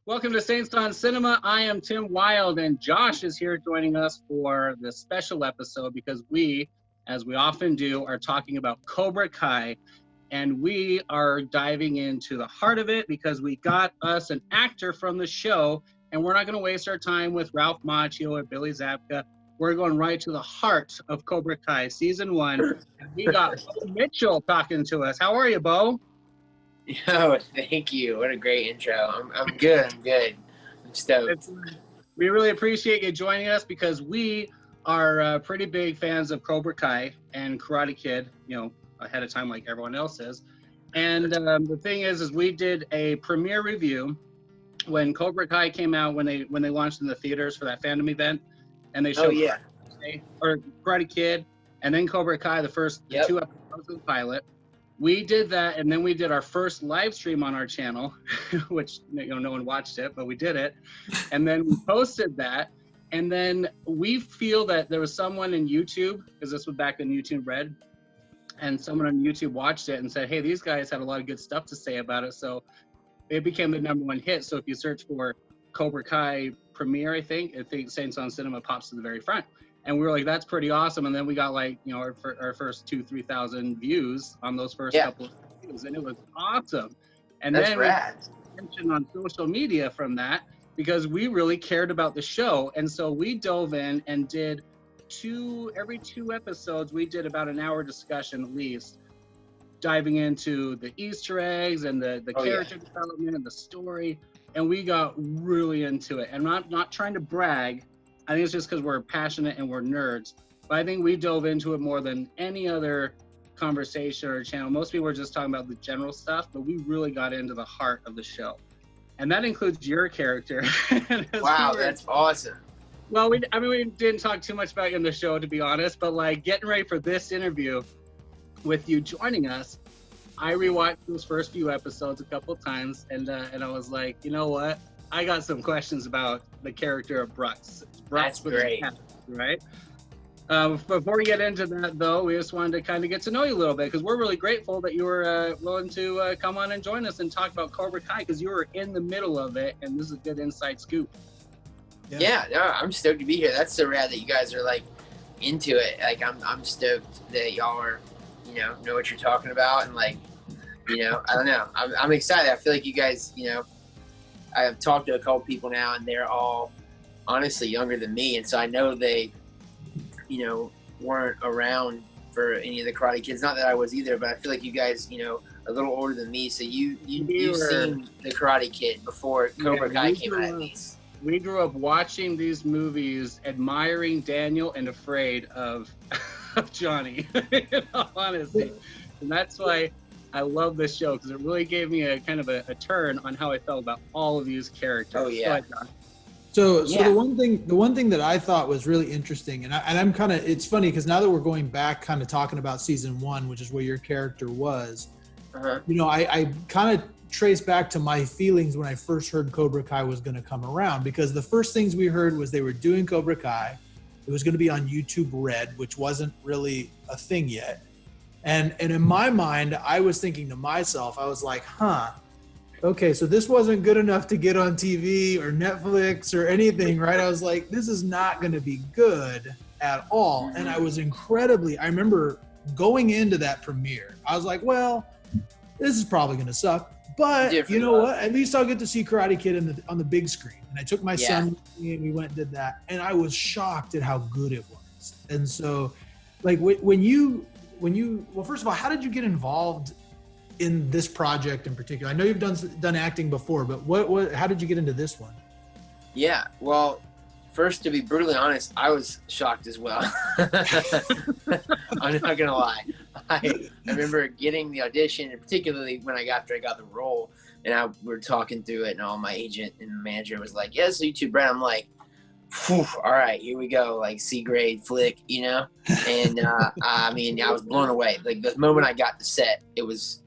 Welcome to Saints on Cinema. I am Tim Wild, and Josh is here joining us for this special episode because we, as we often do, are talking about Cobra Kai, and we are diving into the heart of it because we got us an actor from the show, and we're not going to waste our time with Ralph Macchio or Billy Zabka. We're going right to the heart of Cobra Kai Season 1, and we got Bo Mitchell talking to us. How are you, Bo? Yo, thank you. What a great intro. I'm good. I'm stoked. We really appreciate you joining us because we are pretty big fans of Cobra Kai and Karate Kid, ahead of time like everyone else is. And the thing is we did a premiere review when Cobra Kai came out, when they launched in the theaters for that fandom event, and they showed Karate Kid and then Cobra Kai, the first 2 episodes of the pilot. We did that, and then we did our first live stream on our channel, which no one watched it, but we did it. And then we posted that, and then we feel that there was someone in YouTube, because this was back when YouTube Red, and someone on YouTube watched it and said, hey, these guys had a lot of good stuff to say about it, so it became the #1 hit. So if you search for Cobra Kai premiere, I think Saints on Cinema pops to the very front. And we were like, that's pretty awesome. And then we got our first 2,000-3,000 views on those first couple of videos, and it was awesome. And that's then rad. We attention on social media from that because we really cared about the show. And so we dove in and did every 2 episodes, we did about an hour discussion at least, diving into the Easter eggs and the character development and the story. And we got really into it. And not trying to brag, I think it's just because we're passionate and we're nerds. But I think we dove into it more than any other conversation or channel. Most people were just talking about the general stuff, but we really got into the heart of the show. And that includes your character. Wow, that's awesome. Well, we didn't talk too much about you in the show, to be honest, but like getting ready for this interview with you joining us, I rewatched those first few episodes a couple of times, and I was like, you know what? I got some questions about the character of Brucks. That's great. Right? Before we get into that, though, we just wanted to kind of get to know you a little bit because we're really grateful that you were willing to come on and join us and talk about Cobra Kai because you were in the middle of it, and this is a good inside scoop. Yeah, no, I'm stoked to be here. That's so rad that you guys are like into it. Like I'm stoked that y'all are, know what you're talking about, and like, I don't know. I'm excited. I feel like you guys, I've talked to a couple people now, and they're all honestly younger than me, and so I know they, weren't around for any of the Karate Kids. Not that I was either, but I feel like you guys, a little older than me, so you've seen the Karate Kid before Cobra Kai came out, at least. We grew up watching these movies, admiring Daniel and afraid of Johnny, in all honesty. And that's why I love this show, because it really gave me a kind of a turn on how I felt about all of these characters. Oh, yeah. So the one thing that I thought was really interesting, and I'm kind of, it's funny because now that we're going back kind of talking about season 1, which is where your character was, I kind of trace back to my feelings when I first heard Cobra Kai was going to come around, because the first things we heard was they were doing Cobra Kai. It was going to be on YouTube Red, which wasn't really a thing yet. And in my mind, I was thinking to myself, I was like, okay, so this wasn't good enough to get on TV or Netflix or anything, right? I was like, this is not going to be good at all. And I remember going into that premiere, I was like, well, this is probably going to suck. But you know what? At least I'll get to see Karate Kid on the big screen. And I took my son with me and we went and did that. And I was shocked at how good it was. And so, like, when you, well, first of all, how did you get involved in this project in particular? I know you've done acting before, but how did you get into this one? Yeah, well, first, to be brutally honest, I was shocked as well. I'm not gonna lie. I remember getting the audition, and particularly when I got the role, and we were talking through it, and all my agent and manager was like, "Yes, YouTube Brand." I'm like, all right, here we go, like C-grade flick, And I was blown away. Like the moment I got the set, it was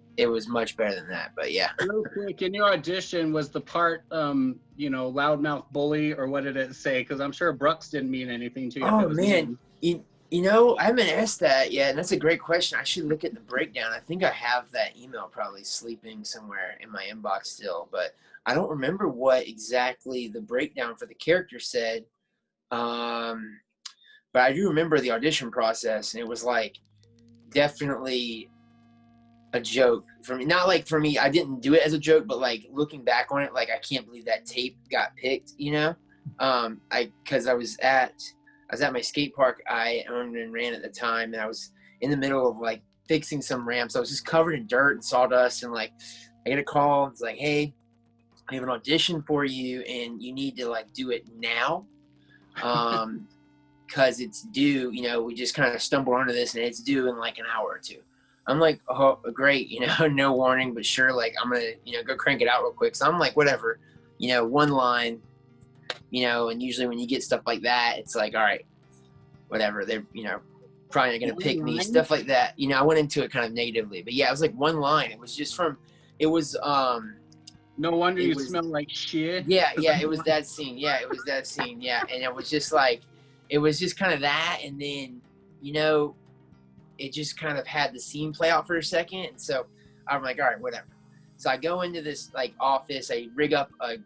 much better than that. But yeah. Real quick, in your audition, was the part, loudmouth bully, or what did it say? Because I'm sure Brucks didn't mean anything to you. Oh man, I haven't asked that yet, and that's a great question. I should look at the breakdown. I think I have that email probably sleeping somewhere in my inbox still, but I don't remember what exactly the breakdown for the character said. But I do remember the audition process, and it was like definitely a joke for me. Not like for me, I didn't do it as a joke, but like looking back on it, like I can't believe that tape got picked, because I was at my skate park I owned and ran at the time, and I was in the middle of like fixing some ramps. I was just covered in dirt and sawdust, and like I get a call. It's like, hey, I have an audition for you, and you need to like do it now, because it's due. We just kind of stumbled onto this, and it's due in like an hour or two. I'm like, oh, great, no warning, but sure, like I'm gonna, go crank it out real quick. So I'm like, whatever, one line, and usually when you get stuff like that, it's like, all right, whatever, they're, probably not gonna pick me, stuff like that. I went into it kind of negatively, but yeah, it was like one line. It was just no wonder you smell like shit. Yeah, it was that scene. Yeah, it was that scene. Yeah, and it was just like, it was just kind of that, and then, it just kind of had the scene play out for a second, and so I'm like, all right, whatever. So I go into this like office, I rig up a,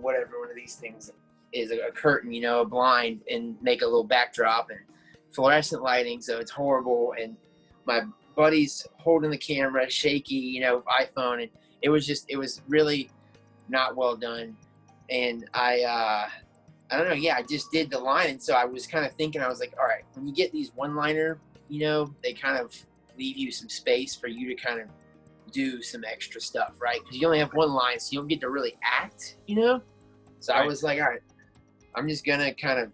whatever one of these things is, a curtain, a blind, and make a little backdrop and fluorescent lighting, so it's horrible. And my buddy's holding the camera, shaky, iPhone, and it was really not well done. And I don't know, yeah, I just did the line, and so I was kind of thinking, I was like, all right, when you get these one-liner, they kind of leave you some space for you to kind of do some extra stuff, right? Because you only have one line, so you don't get to really act, So right. I was like, all right, I'm just gonna kind of,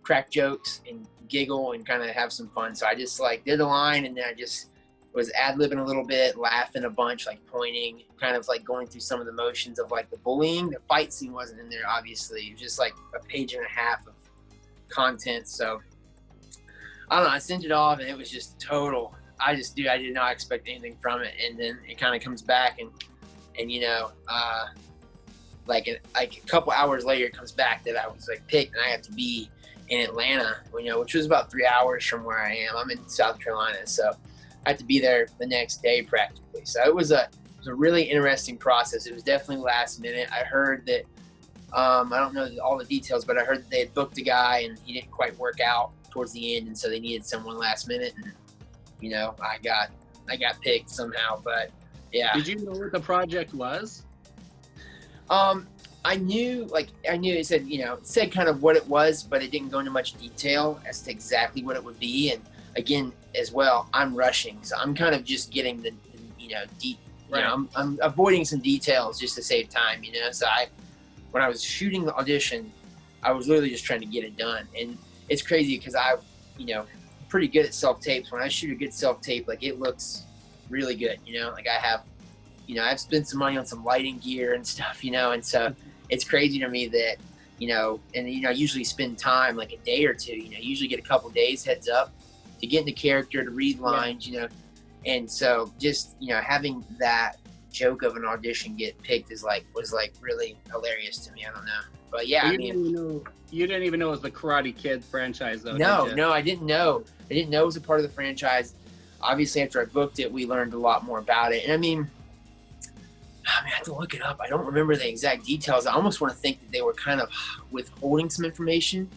crack jokes and giggle and kind of have some fun. So I just like did the line, and then I just was ad-libbing a little bit, laughing a bunch, like pointing, kind of like going through some of the motions of like the bullying. The fight scene wasn't in there, obviously. It was just like a page and a half of content. So I don't know, I sent it off, and it was just total. I did not expect anything from it. And then it kind of comes back, and like a couple hours later, it comes back that I was like picked, and I have to be in Atlanta, which was about 3 hours from where I am. I'm in South Carolina, so I had to be there the next day practically. So it was a really interesting process. It was definitely last minute. I heard that, I don't know all the details, but I heard that they had booked a guy and he didn't quite work out towards the end, and so they needed someone last minute. And I got picked somehow. But yeah. Did you know what the project was? I knew it said, it said kind of what it was, but it didn't go into much detail as to exactly what it would be. And again, as well, I'm rushing, so I'm kind of just getting the deep. Right. I'm avoiding some details just to save time. So when I was shooting the audition, I was literally just trying to get it done. And it's crazy because pretty good at self tapes. When I shoot a good self tape, like it looks really good. Like I have, I've spent some money on some lighting gear and stuff. And so it's crazy to me that and I usually spend time like a day or two. Usually get a couple days heads up to get into character, to read lines, and so just having that joke of an audition get picked was really hilarious to me. I don't know, but yeah, you didn't even know it was the Karate Kid franchise, though. No, I didn't know. I didn't know it was a part of the franchise. Obviously, after I booked it, we learned a lot more about it, and I have to look it up. I don't remember the exact details. I almost want to think that they were kind of withholding some information.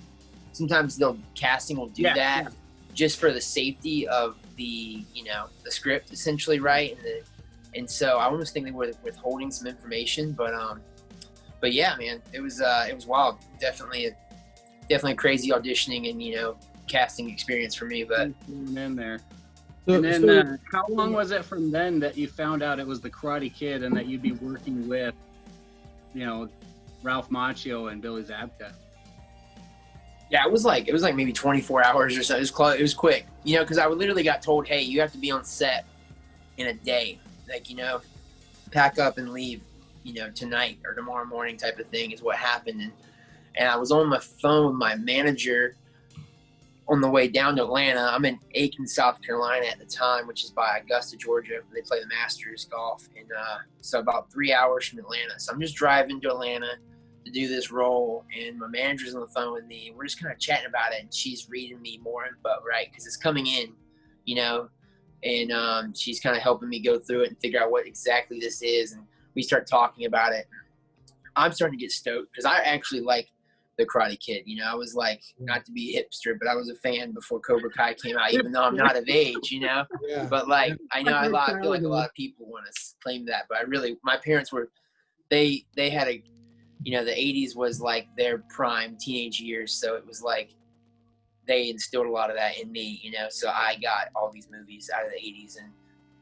Sometimes casting will do that. Yeah. Just for the safety of the the script, essentially, right? And so I almost think they were withholding some information, but yeah, man, it was wild. Definitely a crazy auditioning and casting experience for me. But in there. And then how long was it from then that you found out it was the Karate Kid and that you'd be working with Ralph Macchio and Billy Zabka? Yeah, it was like maybe 24 hours or so. It was quick, because I literally got told, hey, you have to be on set in a day, like, pack up and leave, tonight or tomorrow morning type of thing is what happened. And I was on my phone with my manager on the way down to Atlanta. I'm in Aiken, South Carolina at the time, which is by Augusta, Georgia. They play the Masters golf. And so about 3 hours from Atlanta. So I'm just driving to Atlanta, to do this role, and my manager's on the phone with me, and we're just kind of chatting about it, and she's reading me more info, right? Because it's coming in, you know, and she's kind of helping me go through it and figure out what exactly this is, and we start talking about it. I'm starting to get stoked because I actually like the Karate Kid. You know, I was like, not to be a hipster, but I was a fan before Cobra Kai came out, even though I'm not of age, you know. Yeah. But like, I know I feel like a lot of people want to claim that, but my parents were, they had a, you know, the 80s was like their prime teenage years, so it was like they instilled a lot of that in me, you know. So I got all these movies out of the 80s, and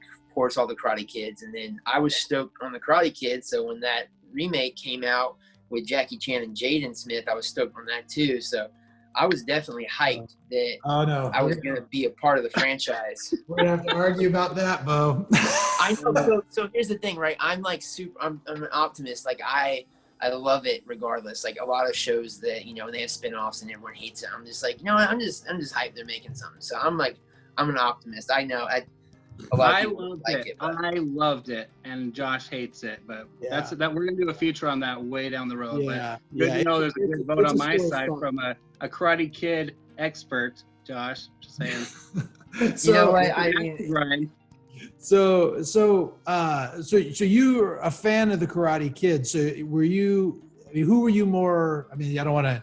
of course all the Karate Kids, and then I was stoked on the Karate Kid. So when that remake came out with Jackie Chan and Jaden Smith, I was stoked on that too. So I was definitely hyped that I was going to be a part of the franchise. We're going to have to argue about that, Bo. I know. So here's the thing, right? I'm like I'm an optimist. Like I love it regardless. Like a lot of shows that, you know, when they have spinoffs and everyone hates it, I'm just like, no, I'm just hyped they're making something. So I'm like, I'm an optimist. I know. I loved it, and Josh hates it, but that's that. We're gonna do a feature on that way down the road. But good to know there's a good vote on my side from a Karate Kid expert, Josh. Just saying. So, you know what I mean? Right. So you're a fan of the Karate Kid. So were you? I mean, who were you more? I mean, I don't want to,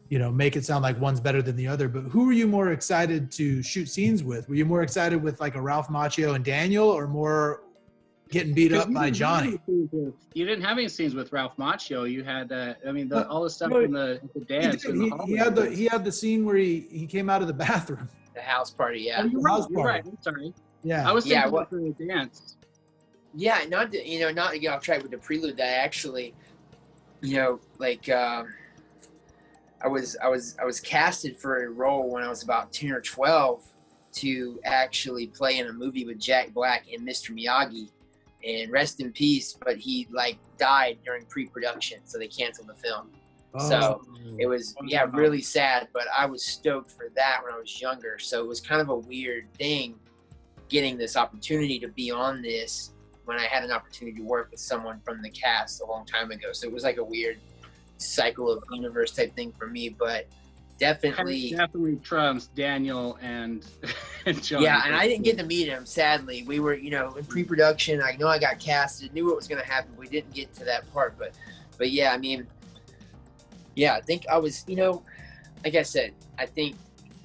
you know, make it sound like one's better than the other, but who were you more excited to shoot scenes with? Were you more excited with like a Ralph Macchio and Daniel, or more getting beat up by Johnny? You didn't have any scenes with Ralph Macchio. You had, I mean, all the stuff in the dance. He had the scene where he came out of the bathroom. The house party, yeah. Oh, you're right. I'm sorry. Yeah. I was thinking about the dance. Yeah, not to get off track with the prelude. That actually, you know, like. I was casted for a role when I was about 10 or 12 to actually play in a movie with Jack Black and Mr. Miyagi, and rest in peace, but he like died during pre-production, so they canceled the film. So it was really sad, but I was stoked for that when I was younger. So it was kind of a weird thing getting this opportunity to be on this when I had an opportunity to work with someone from the cast a long time ago. So it was like a weird cycle of universe type thing for me, but definitely trumps Daniel and John. Yeah, and I didn't get to meet him, sadly. We were, you know, in pre-production. I know I got casted, knew what was going to happen. We didn't get to that part, but yeah, I mean, yeah, I think I was, you know, like I said, I think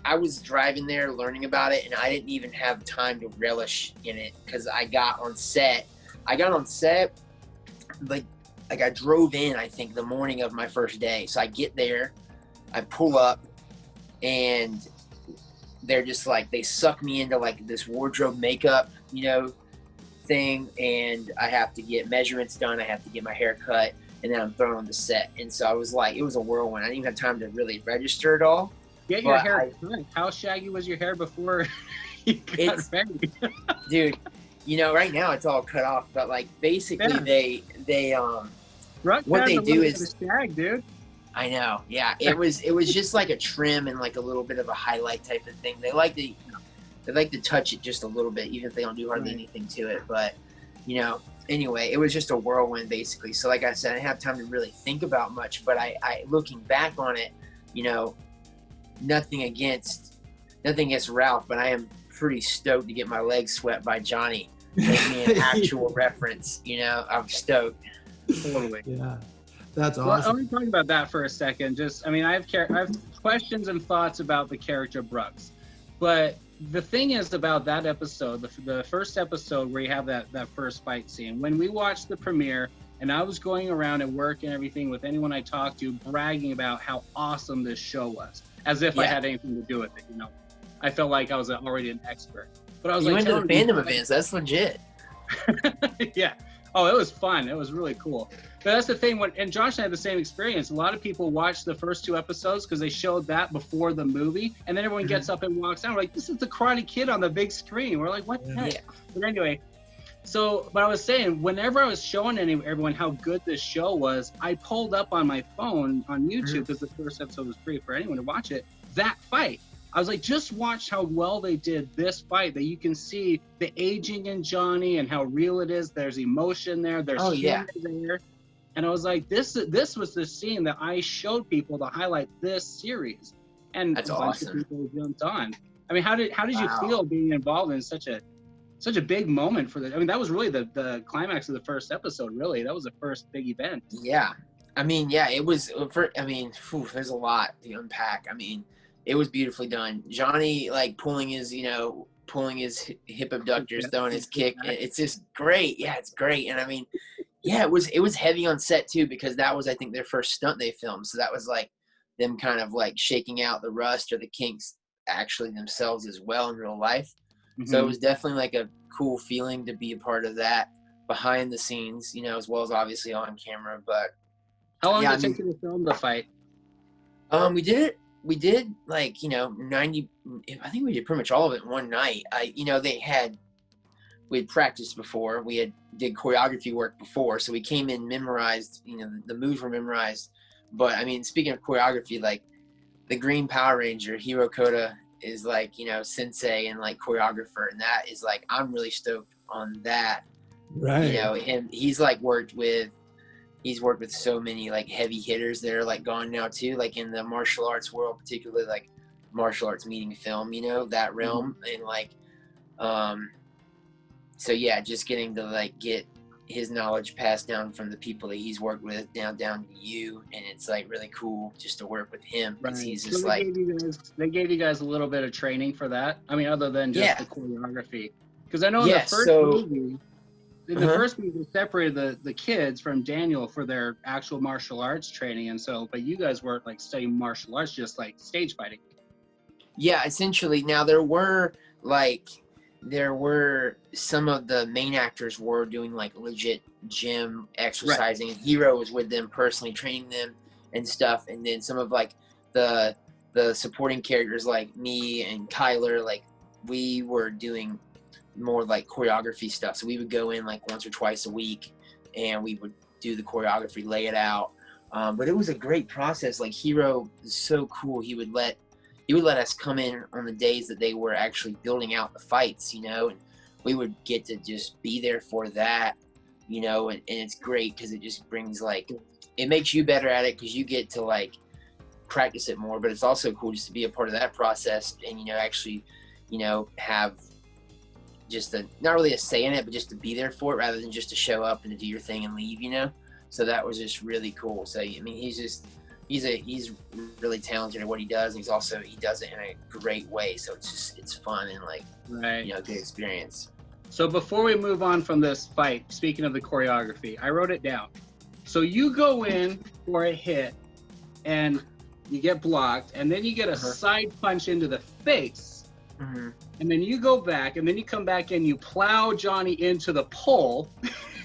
I was driving there learning about it, and I didn't even have time to relish in it because I got on set, like I drove in, I think, the morning of my first day. So I get there, I pull up, and they're just like, they suck me into like this wardrobe makeup, you know, thing. And I have to get measurements done. I have to get my hair cut, and then I'm thrown on the set. And so I was like, it was a whirlwind. I didn't even have time to really register it all. Get your hair cut. How shaggy was your hair before you got ready? Dude, you know, right now it's all cut off, but like basically they what they do is shag, dude. I know, yeah. It was just like a trim and like a little bit of a highlight type of thing. They like to touch it just a little bit, even if they don't do hardly anything to it. But you know, anyway, it was just a whirlwind basically. So like I said, I didn't have time to really think about much. But I looking back on it, you know, nothing against Ralph, but I am pretty stoked to get my legs swept by Johnny. Make me an actual reference, you know. I'm stoked. Totally. Yeah, that's awesome. Well, let me talk about that for a second. Just, I mean, I have questions and thoughts about the character Brucks, but the thing is about that episode, the first episode where you have that first fight scene. When we watched the premiere, and I was going around at work and everything with anyone I talked to, bragging about how awesome this show was, as if I had anything to do with it. You know, I felt like I was already an expert. But I was went to the fandom events. That's legit. Yeah. Oh, it was fun. It was really cool. But that's the thing. And Josh and I had the same experience. A lot of people watched the first 2 episodes because they showed that before the movie. And then everyone gets up and walks out. We're like, this is the Karate Kid on the big screen. We're like, what the heck? Yeah. But anyway, but I was saying, whenever I was showing everyone how good this show was, I pulled up on my phone on YouTube, because the first episode was free for anyone to watch it, that fight. I was like, just watch how well they did this fight, that you can see the aging in Johnny and how real it is. There's emotion there. There's humor there. And I was like, this was the scene that I showed people to highlight this series, and That's a bunch awesome. of people jumped on. I mean, how did you Wow. feel being involved in such a big moment for the? I mean, that was really the climax of the first episode. Really, that was the first big event. Yeah, I mean, yeah, it was. There's a lot to unpack. I mean, it was beautifully done. Johnny like pulling his hip abductors, throwing his kick. It's just great. Yeah, it's great. And I mean, yeah, it was heavy on set too, because that was, I think, their first stunt they filmed. So that was like them kind of like shaking out the rust or the kinks actually themselves as well in real life. Mm-hmm. So it was definitely like a cool feeling to be a part of that behind the scenes, as well as obviously on camera. But how long did it take you to film the fight? We did like, 90, I think we did pretty much all of it in one night. We had practiced before, did choreography work before. So we came in memorized, the moves were memorized. But I mean, speaking of choreography, like the Green Power Ranger, Hiro Koda, is like, sensei and like choreographer. And that is like, I'm really stoked on that. Right. And he's worked with so many like heavy hitters that are like gone now too, like in the martial arts world, particularly like martial arts meeting film, that realm. And like, so yeah, just getting to like get his knowledge passed down from the people that he's worked with down to you, and it's like really cool just to work with him, because he's just they gave you guys a little bit of training for that. I mean, other than just the choreography, because I know in the first movie. In the first movie, they separated the kids from Daniel for their actual martial arts training, and so, but you guys weren't like studying martial arts, just like stage fighting. Yeah, essentially. Now there were some of the main actors were doing like legit gym exercising, and Hiro was with them personally training them and stuff. And then some of like the supporting characters like me and Kyler, like we were doing more like choreography stuff. So we would go in like once or twice a week and we would do the choreography, lay it out. But it was a great process. Like Hiro is so cool. He would let us come in on the days that they were actually building out the fights, and we would get to just be there for that, and it's great because it just brings like, it makes you better at it because you get to like practice it more. But it's also cool just to be a part of that process and, actually, have just not really a say in it, but just to be there for it rather than just to show up and to do your thing and leave, So that was just really cool. So, I mean, he's really talented at what he does. And he does it in a great way. So it's fun and like, good experience. So before we move on from this fight, speaking of the choreography, I wrote it down. So you go in for a hit and you get blocked, and then you get a side punch into the face. Mm-hmm. And then you go back, and then you come back and you plow Johnny into the pole.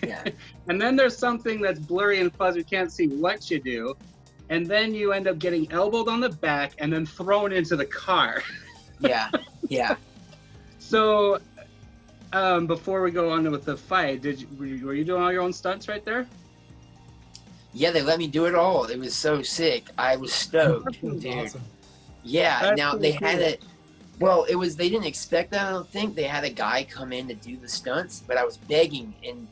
Yeah. And then there's something that's blurry and fuzzy, you can't see what you do. And then you end up getting elbowed on the back and then thrown into the car. Yeah. So before we go on with the fight, were you doing all your own stunts right there? Yeah, they let me do it all. It was so sick. I was stoked, dude. Awesome. Yeah, That's now so they cool. had it. Well, they didn't expect that, I don't think. They had a guy come in to do the stunts, but I was begging, and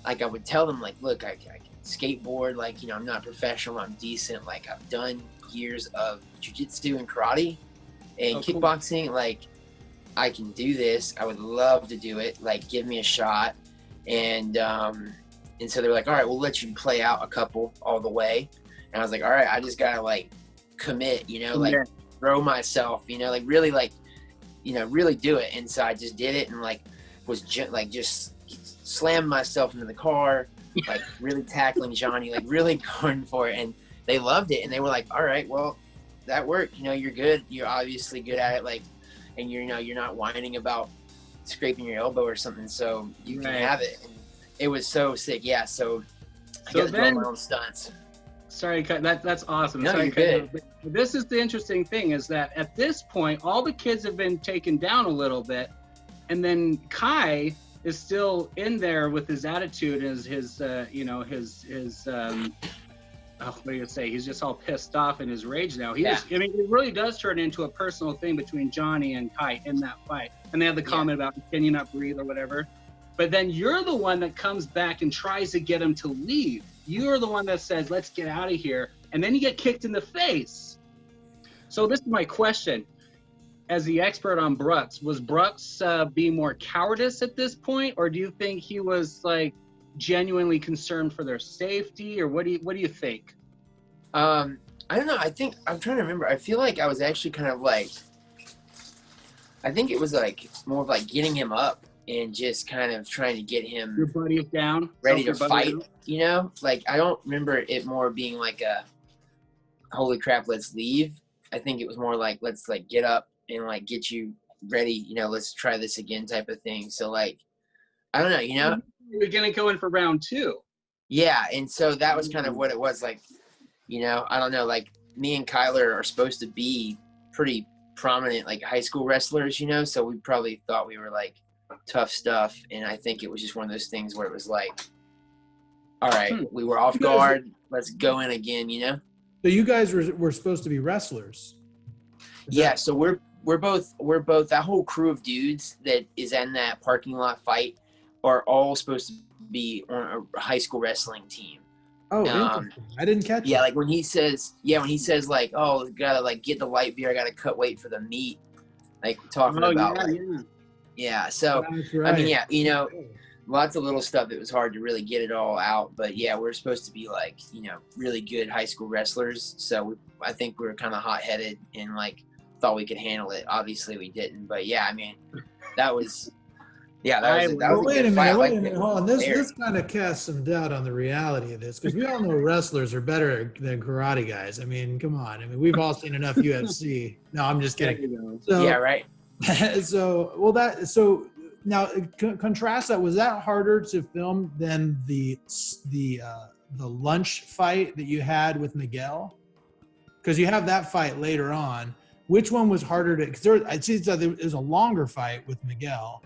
like I would tell them, like, look, I can skateboard, like, I'm not professional, I'm decent, like I've done years of jiu-jitsu and karate and kickboxing, cool. Like I can do this. I would love to do it. Like, give me a shot. And so they were like, all right, we'll let you play out a couple all the way. And I was like, all right, I just gotta like commit, like throw myself, like really like, really do it. And so I just did it and like was just slammed myself into the car, like really tackling Johnny, like really going for it. And they loved it. And they were like, all right, well, that worked. You're good. You're obviously good at it. Like, and you're not whining about scraping your elbow or something. So you can have it. And it was so sick. Yeah. So I got to do my own stunts. Sorry, that's awesome. No, sorry, you're good. This is the interesting thing, is that at this point, all the kids have been taken down a little bit, and then Kai is still in there with his attitude, his what do you say? He's just all pissed off in his rage now. It really does turn into a personal thing between Johnny and Kai in that fight. And they have the comment about, can you not breathe or whatever. But then you're the one that comes back and tries to get him to leave. You're the one that says, let's get out of here. And then you get kicked in the face. So this is my question. As the expert on Brucks, was Brucks being more cowardice at this point? Or do you think he was like genuinely concerned for their safety? Or what do you think? I don't know. I think, I'm trying to remember. I feel like I was actually kind of like, I think it was like more of like getting him up and just kind of trying to get him your buddy down, ready to fight, you know? Like, I don't remember it more being like a, holy crap, let's leave. I think it was more like, let's like get up and like get you ready, you know, let's try this again type of thing. So like, I don't know, you know? You're going to go in for round 2. Yeah, and so that was kind of what it was like, you know, I don't know, like me and Kyler are supposed to be pretty prominent like high school wrestlers, you know, so we probably thought we were like tough stuff, and I think it was just one of those things where it was like, all right, we were off guard, let's go in again, you know? So you guys were supposed to be wrestlers. Yeah, so we're both that whole crew of dudes that is in that parking lot fight are all supposed to be on a high school wrestling team. Oh, interesting. I didn't catch Yeah, that. like when he says like, oh, gotta like get the light beer, I gotta cut weight for the meat, like talking about yeah. So right. I mean, yeah, you know, lots of little stuff. It was hard to really get it all out, but yeah, we're supposed to be like, you know, really good high school wrestlers. So I think we were kind of hot headed and like thought we could handle it. Obviously, we didn't, but yeah, I mean, that was. Yeah, that was wait a minute, hold on. This kind of casts some doubt on the reality of this, because we all know wrestlers are better than karate guys. I mean, come on. I mean, we've all seen enough UFC. No, I'm just kidding. So, yeah, right. So now contrast that. Was that harder to film than the lunch fight that you had with Miguel? Because you have that fight later on. Which one was harder to? Because I see there was a longer fight with Miguel.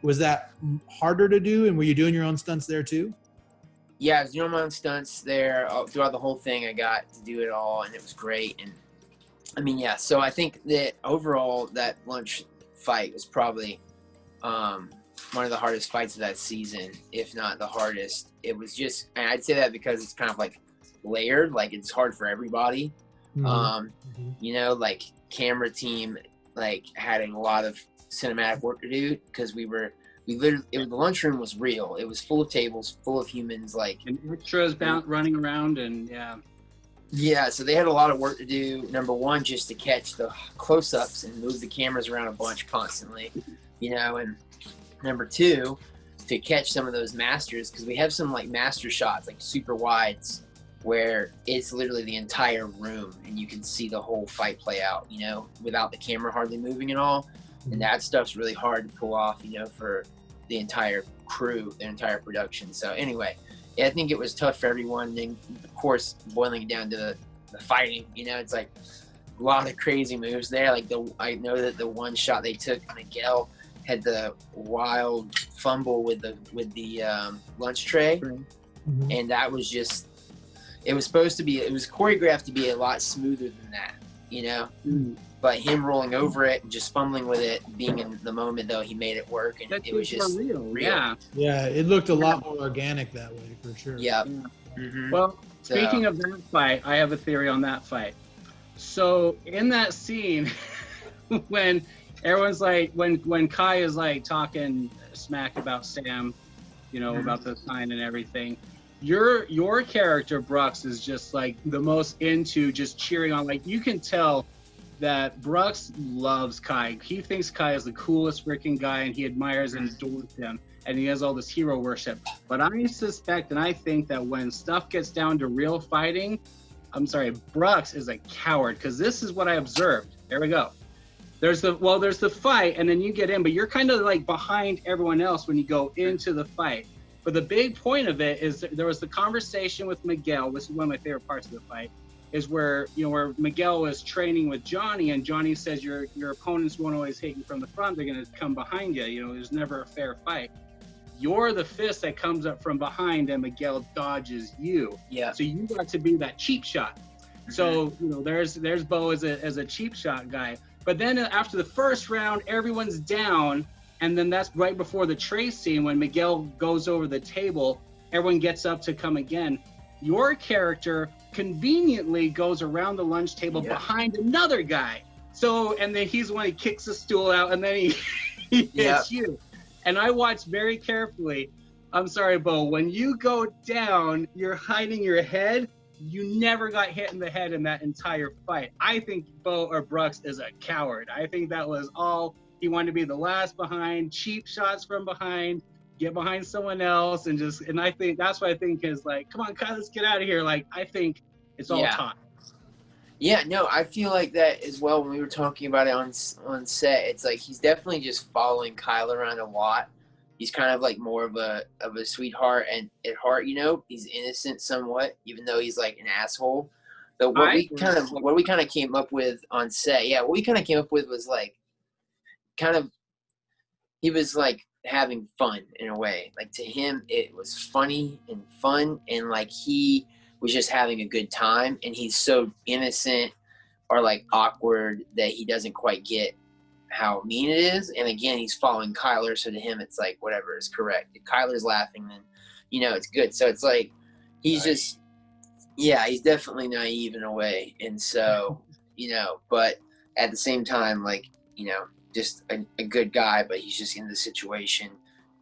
Was that harder to do, and were you doing your own stunts there too? Yeah, I was doing my own stunts there throughout the whole thing. I got to do it all, and it was great. And I mean, yeah. So I think that overall, that lunch fight was probably one of the hardest fights of that season, if not the hardest. It was just, and I'd say that because it's kind of like layered, like it's hard for everybody. You know, like camera team, like had a lot of cinematic work to do because we literally, the lunchroom was real. It was full of tables, full of humans, like and extras running around, and yeah. So they had a lot of work to do. Number one, just to catch the close-ups and move the cameras around a bunch constantly, you know. And number two, to catch some of those masters, because we have some like master shots, like super wides, where it's literally the entire room and you can see the whole fight play out, you know, without the camera hardly moving at all. And that stuff's really hard to pull off, you know, for the entire crew, the entire production. So anyway, yeah, I think it was tough for everyone. And then, of course, boiling it down to the fighting, you know, it's like a lot of crazy moves there. Like I know that the one shot they took, Miguel had the wild fumble with the lunch tray. And that was just, it was choreographed to be a lot smoother than that, you know? But him rolling over it and just fumbling with it, being in the moment, though, he made it work, and it was just real. Yeah, it looked a lot more organic that way, for sure. Yeah. Well, speaking of that fight, I have a theory on that fight. So in that scene, when everyone's like, when Kai is like talking smack about Sam, you know, about the sign and everything, your character Brucks is just like the most into just cheering on. Like, you can tell that Brucks loves Kai. He thinks Kai is the coolest freaking guy, and he admires and adores him, and he has all this hero worship. But I suspect and I think that when stuff gets down to real fighting, Brucks is a coward, because this is what I observed. There we go. There's the fight, and then you get in, but you're kind of like behind everyone else when you go into the fight. But the big point of it is there was the conversation with Miguel, which is one of my favorite parts of the fight, is where Miguel was training with Johnny, and Johnny says your opponents won't always hit you from the front, they're going to come behind you. You know, there's never a fair fight. You're the fist that comes up from behind, and Miguel dodges you. Yeah. So you got to be that cheap shot. So, you know, there's Bo as a cheap shot guy. But then after the first round, everyone's down, And then that's right before the tray scene when Miguel goes over the table, everyone gets up to come again. Your character conveniently goes around the lunch table behind another guy. So, and then he's the one who kicks the stool out, and then he hits you. And I watched very carefully. I'm sorry, Bo, when you go down, you're hiding your head. You never got hit in the head in that entire fight. I think Bo or Brucks is a coward. I think that was all. He wanted to be the last behind, cheap shots from behind, get behind someone else, and I think that's what I think is like, come on, Kyle, let's get out of here. Like, I think it's all taught. Yeah, no, I feel like that as well. When we were talking about it on set, it's like he's definitely just following Kyle around a lot. He's kind of like more of a sweetheart, and at heart, you know, he's innocent somewhat, even though he's like an asshole. But what we kind of came up with on set, what we kind of came up with was like, he was like having fun in a way. Like to him, it was funny and fun, and like he was just having a good time. And he's so innocent or like awkward that he doesn't quite get how mean it is. And again, he's following Kyler, so to him, it's like whatever is correct. If Kyler's laughing, then you know it's good. So it's like he's just, he's definitely naive in a way, and so you know, but at the same time, like you know. Just a good guy, but he's just in the situation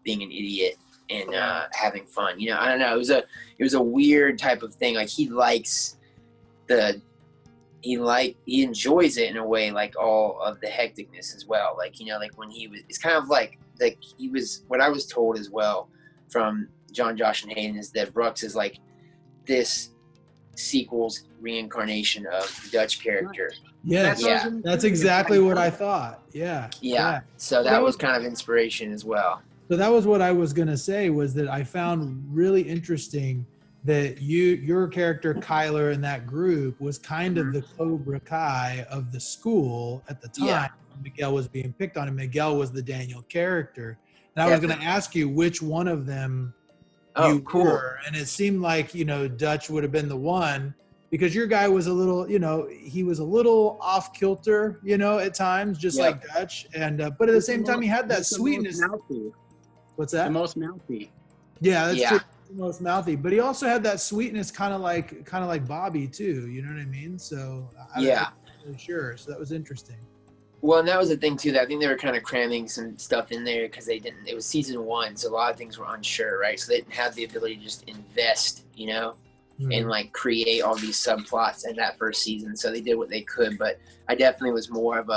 being an idiot and having fun. You know, I don't know. It was a weird type of thing. Like he enjoys it in a way, like all of the hecticness as well. Like, you know, like when it's kind of like he was, what I was told as well from John, Josh, and Hayden is that Brucks is like this sequel's reincarnation of the Dutch character. Yes, that's exactly what I thought. Yeah. So that was kind of inspiration as well. So that was what I was gonna say, was that I found really interesting that your character Kyler in that group was kind of the Cobra Kai of the school at the time. Miguel was being picked on, and Miguel was the Daniel character. And I was gonna ask you which one of them you were, and it seemed like, you know, Dutch would have been the one, because your guy was a little, you know, he was a little off kilter, you know, at times, just like Dutch. And but at the same time, he had that sweetness. What's that? The most mouthy. Yeah, that's true. The most mouthy, but he also had that sweetness, kind of like Bobby too. You know what I mean? So I'm not really sure. So that was interesting. Well, and that was the thing too, that I think they were kind of cramming some stuff in there because it was season 1, so a lot of things were unsure, right? So they didn't have the ability to just invest, you know, and like create all these subplots in that first season. So they did what they could, but I definitely was more of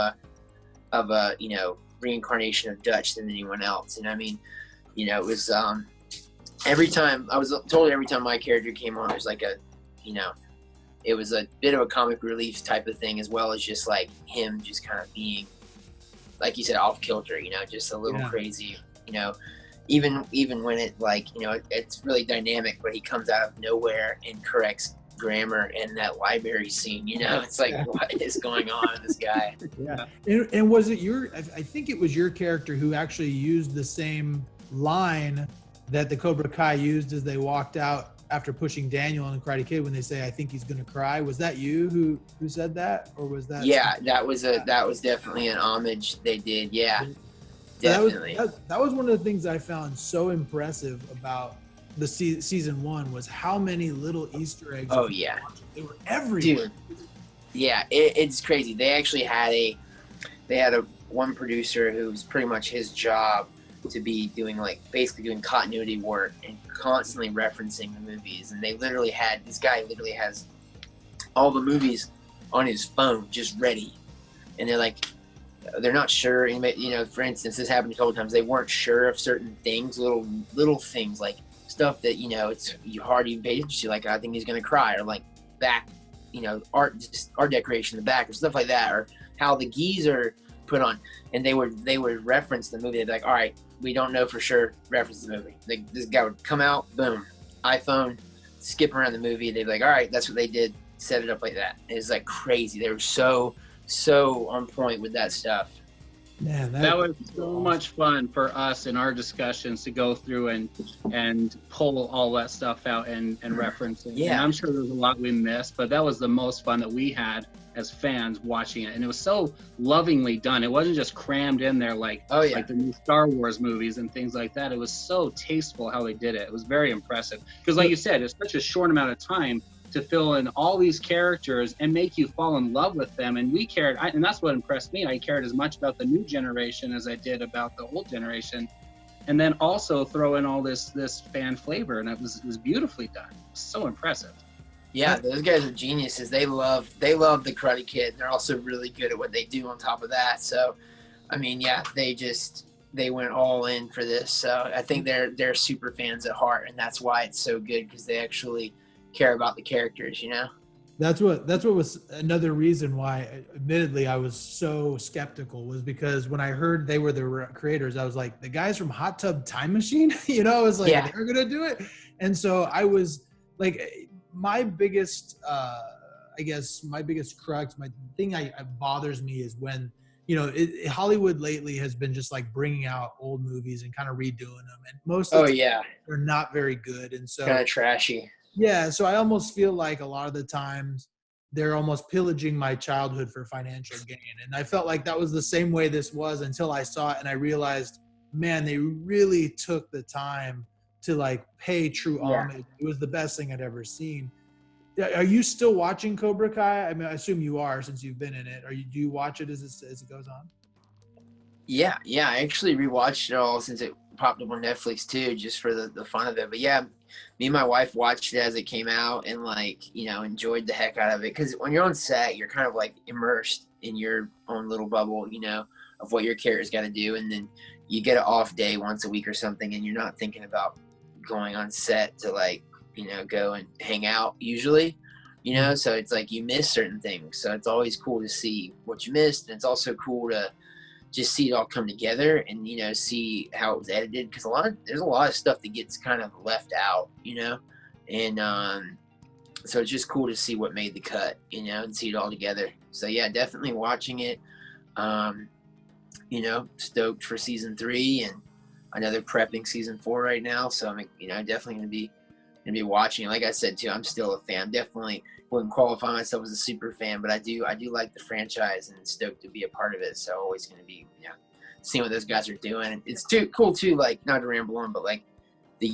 a you know, reincarnation of Dutch than anyone else. And I mean, you know, it was every time my character came on, it was like it was a bit of a comic relief type of thing, as well as just like him just kind of being, like you said, off kilter, you know, just a little crazy, you know, even when it, like, you know, it's really dynamic, but he comes out of nowhere and corrects grammar in that library scene, you know, it's like, what is going on with this guy? And was it I think it was your character who actually used the same line that the Cobra Kai used as they walked out after pushing Daniel in the Karate Kid, when they say, "I think he's gonna cry"? Was that you who said that, or was that? Yeah, that was definitely an homage they did. Yeah, definitely. That was one of the things I found so impressive about the season 1, was how many little Easter eggs. Oh yeah, they were everywhere. Dude, yeah, it's crazy. They actually had one producer who was pretty much his job to be doing basically doing continuity work and constantly referencing the movies. And this guy literally has all the movies on his phone just ready. And they're not sure, you know, for instance, this happened a couple times, they weren't sure of certain things, little things, like stuff that, you know, it's hard to even pay attention to, like, I think he's gonna cry, or like back, you know, art decoration in the back, or stuff like that, or how the gis are put on. And they would reference the movie. They'd be like, all right, we don't know for sure, reference the movie. This guy would come out, boom, iPhone, skip around the movie. They'd be like, all right, that's what they did, set it up like that. It's like crazy. They were so on point with that stuff. Man, that was so much fun for us in our discussions to go through and pull all that stuff out and reference it. Yeah. And I'm sure there's a lot we missed, but that was the most fun that we had as fans watching it. And it was so lovingly done. It wasn't just crammed in there like the new Star Wars movies and things like that. It was so tasteful how they did it. It was very impressive. Because like you said, it's such a short amount of time to fill in all these characters and make you fall in love with them. And we cared, and that's what impressed me. I cared as much about the new generation as I did about the old generation. And then also throw in all this fan flavor, and it was beautifully done. It was so impressive. Yeah, those guys are geniuses. They love the Karate Kid. They're also really good at what they do on top of that. So, I mean, yeah, they went all in for this. So I think they're super fans at heart, and that's why it's so good, because they actually care about the characters, you know. That's what was another reason why, admittedly, I was so skeptical, was because when I heard they were the creators, I was like, the guys from Hot Tub Time Machine, you know, I was like, they're gonna do it. And so I was like, my biggest crux, my thing that bothers me is when, you know, Hollywood lately has been just like bringing out old movies and kind of redoing them, and most of the time, they're not very good, and so kind of trashy. Yeah, so I almost feel like a lot of the times they're almost pillaging my childhood for financial gain. And I felt like that was the same way this was until I saw it and I realized, man, they really took the time to like pay true homage. It was the best thing I'd ever seen. Are you still watching Cobra Kai? I mean, I assume you are since you've been in it. Do you watch it as it goes on? Yeah, I actually rewatched it all since it popped up on Netflix too, just for the fun of it. But yeah, me and my wife watched it as it came out and, like, you know, enjoyed the heck out of it. Because when you're on set, you're kind of like immersed in your own little bubble, you know, of what your character's got to do. And then you get an off day once a week or something, and you're not thinking about going on set to, like, you know, go and hang out usually, you know. So it's like you miss certain things. So it's always cool to see what you missed. And it's also cool to just see it all come together and, you know, see how it was edited, because there's a lot of stuff that gets kind of left out, you know. And so it's just cool to see what made the cut, you know, and see it all together. So yeah, definitely watching it. You know, stoked for season 3, and I know they're prepping season 4 right now, so I'm, you know, definitely gonna be watching. Like I said too, I'm still a fan. Definitely wouldn't qualify myself as a super fan, but I do like the franchise and stoked to be a part of it. So always going to be, you know, seeing what those guys are doing. It's too cool too, like, not to ramble on, but like the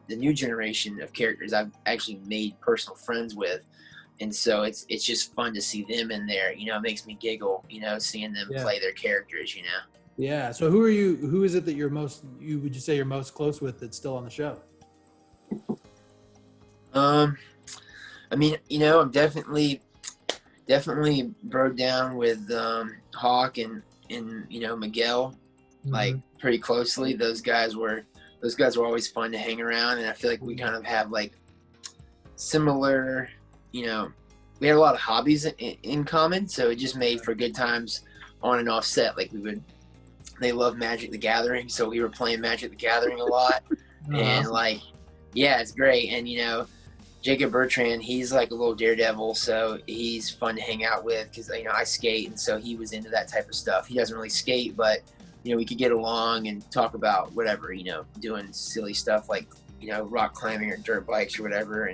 new generation of characters I've actually made personal friends with. And so it's just fun to see them in there, you know. It makes me giggle, you know, seeing them play their characters, you know. Yeah. So who is it that would you say you're most close with that's still on the show? I mean, you know, I'm definitely broke down with Hawk and you know, Miguel, like, pretty closely. Those guys were always fun to hang around, and I feel like we kind of have like similar, you know, we had a lot of hobbies in common, so it just made for good times on and off set. Like they love Magic the Gathering, so we were playing Magic the Gathering a lot. And like, yeah, it's great. And, you know, Jacob Bertrand, he's like a little daredevil, so he's fun to hang out with, because, you know, I skate, and so he was into that type of stuff. He doesn't really skate, but, you know, we could get along and talk about whatever, you know, doing silly stuff like, you know, rock climbing or dirt bikes or whatever.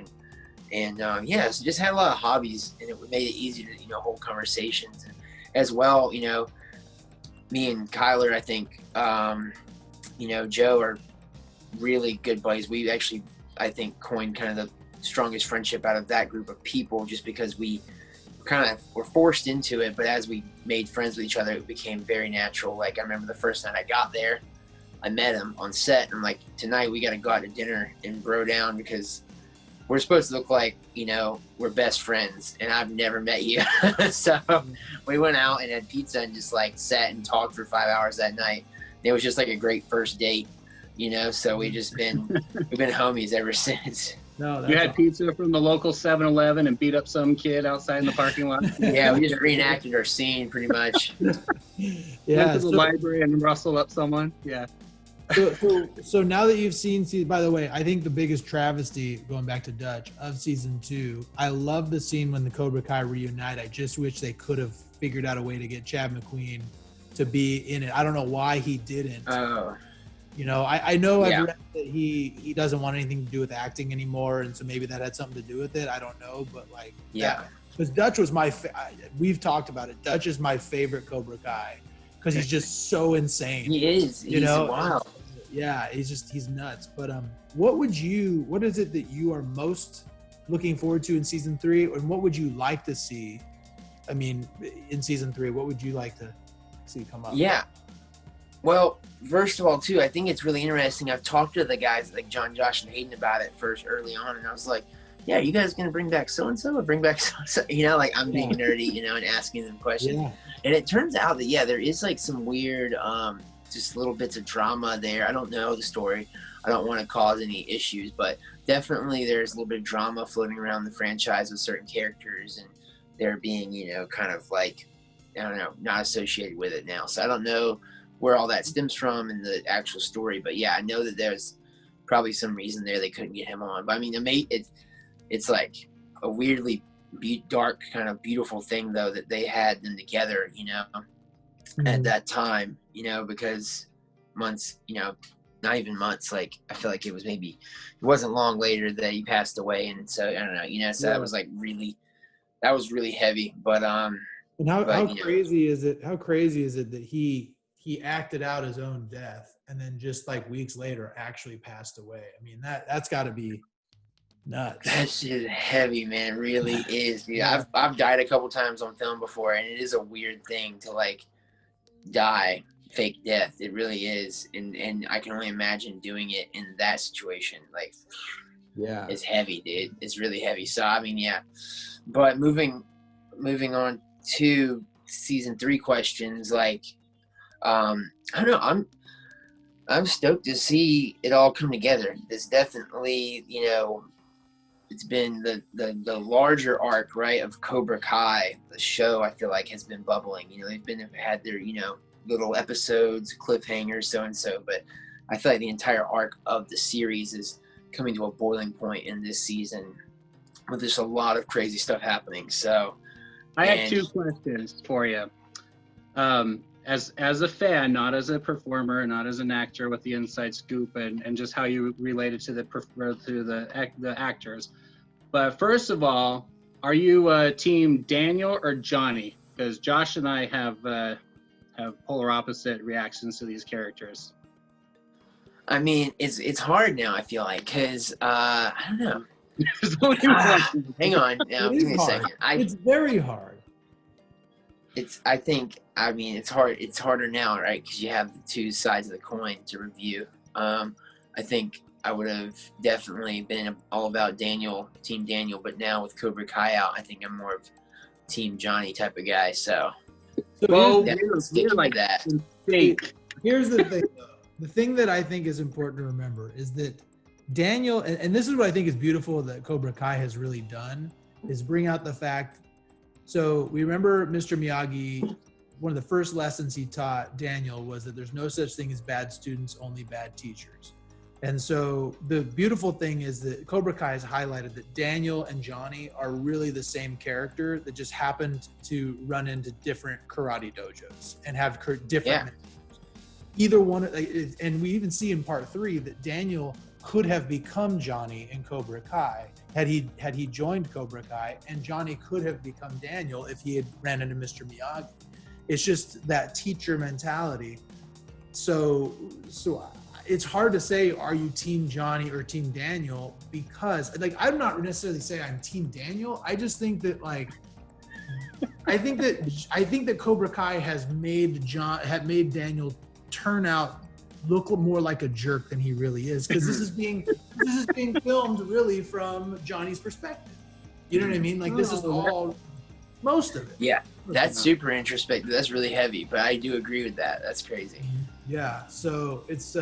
And yeah, so just had a lot of hobbies, and it made it easy to, you know, hold conversations. And as well, you know, me and Kyler, I think, you know, Joe are really good buddies. We actually, I think, coined kind of the strongest friendship out of that group of people, just because we kind of were forced into it, but as we made friends with each other, it became very natural. Like, I remember the first night I got there, I met him on set, and I'm like, tonight we got to go out to dinner and bro down, because we're supposed to look like, you know, we're best friends, and I've never met you. So we went out and had pizza and just like sat and talked for 5 hours that night. And it was just like a great first date, you know. So we've been homies ever since. No, you had pizza from the local 7-Eleven and beat up some kid outside in the parking lot. Yeah, we just reenacted our scene pretty much. Yeah, went to the library and rustled up someone. Yeah. So now that you've seen, by the way, I think the biggest travesty, going back to Dutch, of season 2, I love the scene when the Cobra Kai reunite. I just wish they could have figured out a way to get Chad McQueen to be in it. I don't know why he didn't. Oh. You know, I know I've read that he doesn't want anything to do with acting anymore, and so maybe that had something to do with it. I don't know, but like, because Dutch was we've talked about it. Dutch is my favorite Cobra Kai because he's just so insane. He is. He's wild. Yeah, he's nuts. But what is it that you are most looking forward to in season 3, and what would you like to see? I mean, in season 3, what would you like to see come up? Yeah. Well, first of all, too, I think it's really interesting. I've talked to the guys like John, Josh, and Hayden about it first early on, and I was like, yeah, you guys gonna bring back so-and-so or bring back so-and-so? You know, like I'm being nerdy, you know, and asking them questions. Yeah. And it turns out that, there is like some weird, just little bits of drama there. I don't know the story. I don't want to cause any issues, but definitely there's a little bit of drama floating around the franchise with certain characters, and they're being, kind of like, I don't know, not associated with it now. So I don't know where all that stems from in the actual story, but I know that there's probably some reason there they couldn't get him on. But I mean, it's like a weirdly dark kind of beautiful thing though that they had them together, at that time, because months, not even months, like I feel like it wasn't long later that he passed away, and so I don't know, so that was really heavy. But and how crazy is it that he acted out his own death and then just like weeks later actually passed away? I mean, that's got to be nuts. That shit is heavy, man. It really is, dude. I've died a couple times on film before, and it is a weird thing to like die fake death. It really is, and I can only imagine doing it in that situation. Like, it's heavy, dude. It's really heavy. So I mean, but moving on to season 3 questions, like I don't know, I'm stoked to see it all come together. There's definitely, it's been the larger arc, right, of Cobra Kai. The show, I feel like, has been bubbling. They've had their, little episodes, cliffhangers, so-and-so. But I feel like the entire arc of the series is coming to a boiling point in this season with just a lot of crazy stuff happening. So I have 2 questions for you. As a fan, not as a performer, not as an actor with the inside scoop, and just how you related to the actors. But first of all, are you team Daniel or Johnny? Because Josh and I have polar opposite reactions to these characters. I mean, it's hard now, I feel like, because I don't know. Hang on, now, give me a second. It's very hard. It's hard. It's harder now, right? Because you have the 2 sides of the coin to review. I think I would have definitely been all about Team Daniel, but now with Cobra Kai out, I think I'm more of Team Johnny type of guy. So you're like that. Here's the thing, though. The thing that I think is important to remember is that Daniel, and this is what I think is beautiful that Cobra Kai has really done, is bring out the fact. So we remember Mr. Miyagi, one of the first lessons he taught Daniel was that there's no such thing as bad students, only bad teachers. And so the beautiful thing is that Cobra Kai has highlighted that Daniel and Johnny are really the same character that just happened to run into different karate dojos and have different mentors. Either one, and we even see in part 3 that Daniel could have become Johnny in Cobra Kai had he joined Cobra Kai, and Johnny could have become Daniel if he had ran into Mr. Miyagi. It's just that teacher mentality. So it's hard to say, are you Team Johnny or Team Daniel? Because like, I'm not necessarily saying I'm Team Daniel. I just think that I think that Cobra Kai has made Daniel turn out look more like a jerk than he really is, because this is being filmed really from Johnny's perspective. You know what I mean? Like, this is all, most of it. Yeah, that's super introspective. That's really heavy, but I do agree with that. That's crazy. Yeah, so it's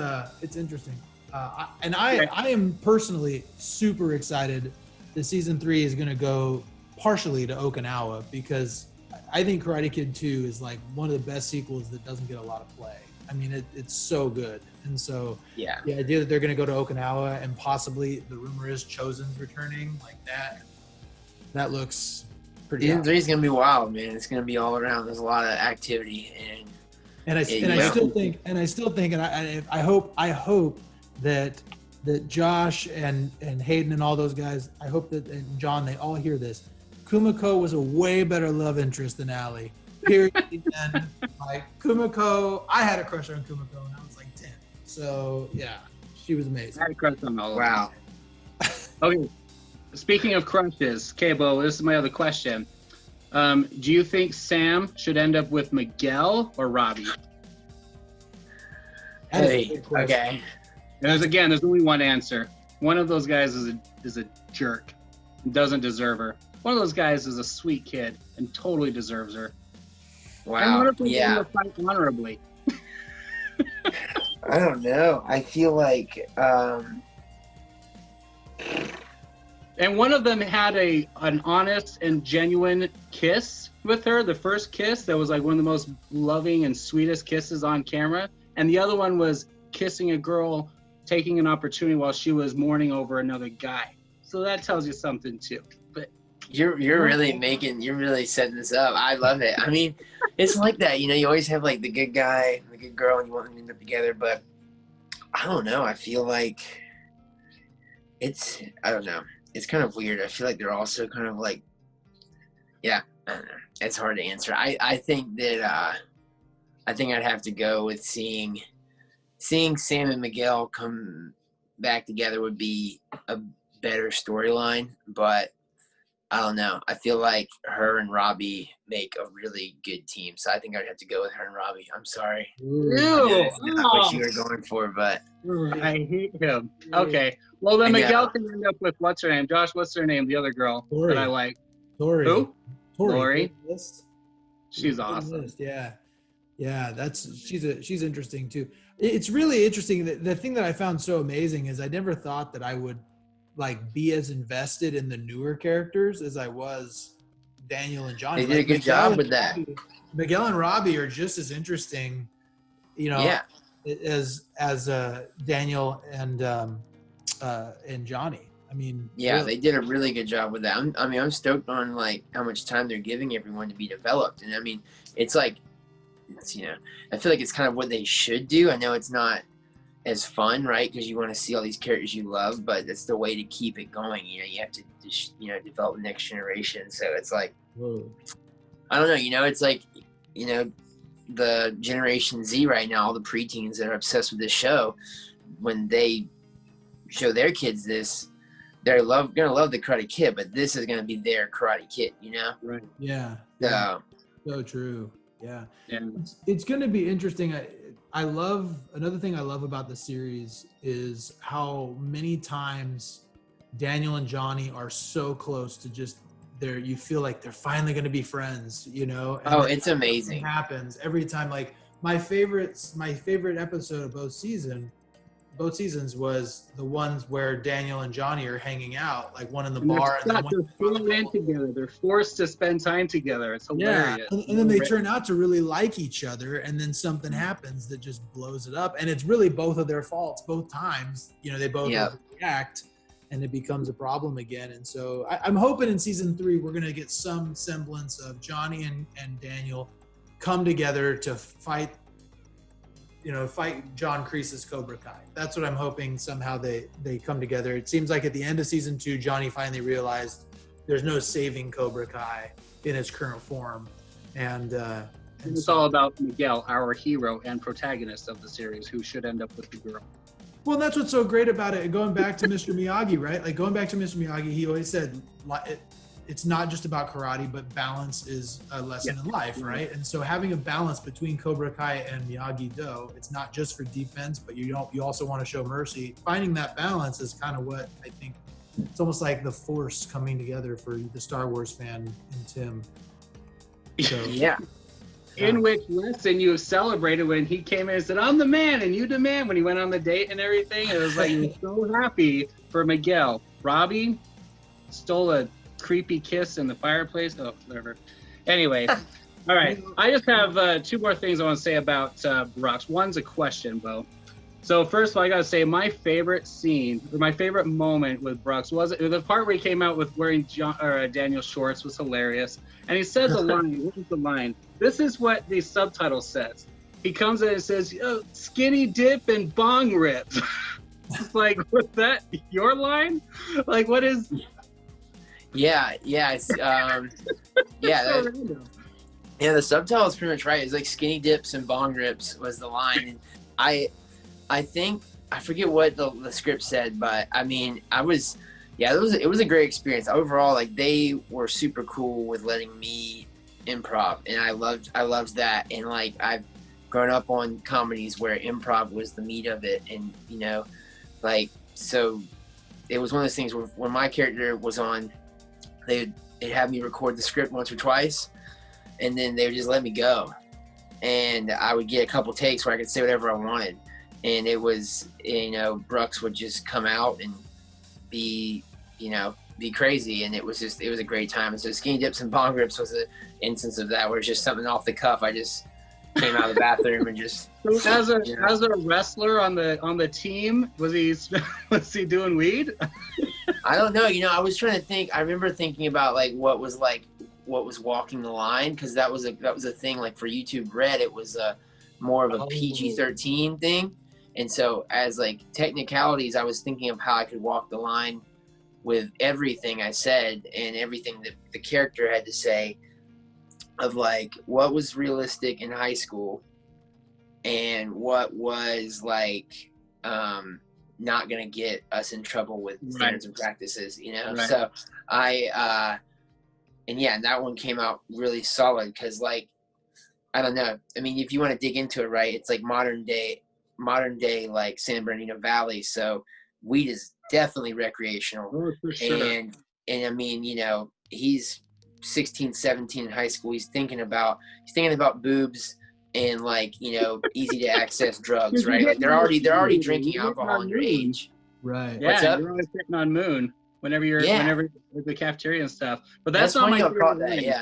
interesting, I am personally super excited that season 3 is going to go partially to Okinawa, because I think Karate Kid 2 is like one of the best sequels that doesn't get a lot of play. I mean, it's so good. And so the idea that they're going to go to Okinawa and possibly, the rumor is, Chosen's returning, like that looks pretty. Season 3 is going to be wild, man. It's going to be all around. There's a lot of activity, and And I still think, and I hope that Josh and Hayden and all those guys, I hope that, and John, they all hear this. Kumiko was a way better love interest than Allie. Period. And like Kumiko, I had a crush on Kumiko when I was like 10. So yeah, she was amazing. I had a crush on all of Wow. Okay. Speaking of crushes, Bo, this is my other question. Do you think Sam should end up with Miguel or Robbie? Hey, okay. There's only one answer. One of those guys is a jerk and doesn't deserve her. One of those guys is a sweet kid and totally deserves her. Wow. And one of them will fight honorably. I don't know. I feel like and one of them had an honest and genuine kiss with her, the first kiss that was like one of the most loving and sweetest kisses on camera. And the other one was kissing a girl, taking an opportunity while she was mourning over another guy. So that tells you something too. But you're really setting this up. I love it. I mean, it's like that, you always have like the good guy, the good girl, and you want them to end up together, but I don't know. I feel like I don't know. It's kind of weird. I feel like they're also kind of like, yeah, I don't know. It's hard to answer. I think that I think I'd have to go with seeing Sam and Miguel come back together would be a better storyline, but I don't know. I feel like her and Robbie make a really good team, so I think I'd have to go with her and Robbie. I'm sorry. Ew. Not what you were going for, but I hate him. Okay. Well, then Miguel can end up with what's her name? Josh, what's her name? The other girl that I like. Tori. Who? Tori. She's awesome. Yeah. Yeah, she's interesting too. It's really interesting. The thing that I found so amazing is I never thought that I would like be as invested in the newer characters as I was Daniel and Johnny. They did a good job with that. Miguel and Robbie are just as interesting, as Daniel and Johnny. I mean, yeah, really. They did a really good job with that. I'm stoked on like how much time they're giving everyone to be developed, and I mean, it's like, I feel like it's kind of what they should do. I know it's not as fun, right? Because you want to see all these characters you love, but it's the way to keep it going. You have to just, develop the next generation. So it's like, I don't know. It's like, the Generation Z right now, all the preteens that are obsessed with this show, when they show their kids this, they're gonna love the Karate Kid, but this is gonna be their Karate Kid, Right. Yeah. So true. Yeah. It's going to be interesting. Another thing I love about the series is how many times Daniel and Johnny are so close to just you feel like they're finally going to be friends, and it's amazing. It happens every time. Like my favorite episode of both seasons was the ones where Daniel and Johnny are hanging out, like one in the bar. They're forced together. They're forced to spend time together. It's hilarious. Yeah, and then they turn out to really like each other, and then something happens that just blows it up. And it's really both of their faults, both times. They both react, and it becomes a problem again. And so I'm hoping in season 3 we're going to get some semblance of Johnny and Daniel come together to fight John Kreese's Cobra Kai. That's what I'm hoping somehow they come together. It seems like at the end of season 2, Johnny finally realized there's no saving Cobra Kai in its current form. And it's all about Miguel, our hero and protagonist of the series, who should end up with the girl. Well, that's what's so great about it. Going back to Mr. Miyagi, right? Like going back to Mr. Miyagi, he always said it's not just about karate, but balance is a lesson in life, right? And so having a balance between Cobra Kai and Miyagi-Do, it's not just for defense, but you also want to show mercy. Finding that balance is kind of what I think. It's almost like the Force coming together for the Star Wars fan and Tim. So, yeah. In which lesson you celebrated when he came in and said, "I'm the man and you the man," when he went on the date and everything. It was like, you're so happy for Miguel. Robbie stole a creepy kiss in the fireplace. Oh, whatever. Anyway, all right. I just have 2 more things I want to say about Brucks. One's a question, Bo. So first of all, I got to say my favorite scene, or my favorite moment with Brucks was the part where he came out with wearing Daniel's shorts was hilarious. And he said the line, what was the line? This is what the subtitle says. he comes in and says, skinny dip and bong rips. It's like, was that your line? Like, what is? Yeah, it's yeah, the subtitle is pretty much right. It's like skinny dips and bong rips was the line, and I think I forget what the script said, but I mean, it was a great experience overall. Like, they were super cool with letting me improv, and I loved that. And like, I've grown up on comedies where improv was the meat of it, and you know, like, so it was one of those things where when my character was on, they'd have me record the script once or twice, and then they would just let me go, and I would get a couple takes where I could say whatever I wanted, and it was, you know, Brucks would just come out and be crazy, and it was a great time. And so skinny dips and bong rips was an instance of that, where it's just something off the cuff. I just came out of the bathroom and just. As a wrestler on the team, was he doing weed? I don't know. You know, I was trying to think. I remember thinking about like what was walking the line, because that was a thing. Like for YouTube Red, it was more of a PG-13 thing, and so as like technicalities, I was thinking of how I could walk the line with everything I said and everything that the character had to say, of like what was realistic in high school and what was like not gonna get us in trouble with standards and practices, you know. Right. So and that one came out really solid, because like, I don't know, I mean, if you want to dig into it, right, it's like modern day like San Bernardino Valley, so weed is definitely recreational. Oh, for sure. And I mean, you know, he's 16, 17 in high school. He's thinking about boobs and like, you know, easy to access drugs, right? Like they're already drinking alcohol underage. Right. Yeah, you're always sitting on Moon whenever you're at the cafeteria and stuff. But that's not my favorite line.